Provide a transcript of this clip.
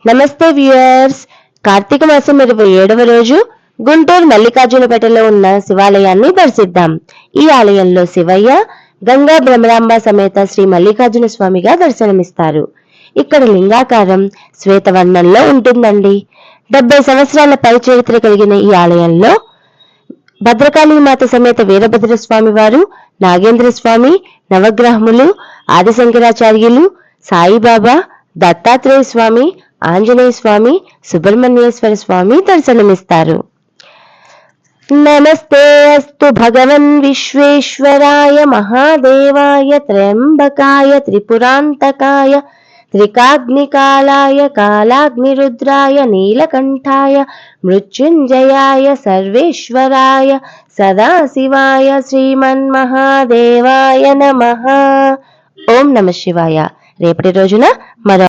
నమస్తే వ్యూయర్స్. కార్తీక మాసం 27వ రోజు గుంటూరు మల్లికార్జునపేటలో ఉన్న శివాలయాన్ని దర్శిద్దాం. ఈ ఆలయంలో శివయ్య గంగా భ్రమరాంబ సమేత శ్రీ మల్లికార్జున స్వామిగా దర్శనమిస్తారు. ఇక్కడ లింగాకారం శ్వేతవర్ణంలో ఉంటుందండి. 70 సంవత్సరాల పై చరిత్ర కలిగిన ఈ ఆలయంలో భద్రకాళీమాత సమేత వీరభద్ర స్వామి వారు, నాగేంద్ర స్వామి, నవగ్రహములు, ఆదిశంకరాచార్యులు, సాయిబాబా, దత్తాత్రేయ స్వామి, ఆంజనేయ స్వామి, సుబ్రహ్మణ్యేశ్వర స్వామి దర్శనమిస్తారు. నమస్తే అస్తు భగవన్ విశ్వేశ్వరాయ మహాదేవాయ త్ర్యంబకాయ త్రిపురాంతకాయ త్రికాగ్నికాలాయ కాలాగ్నిరుద్రాయ నీలకంఠాయ మృత్యుంజయాయ సర్వేశ్వరాయ సదాశివాయ శ్రీమన్మహాదేవాయ నమః. ఓం నమః శివాయ. రేపటి రోజున మరో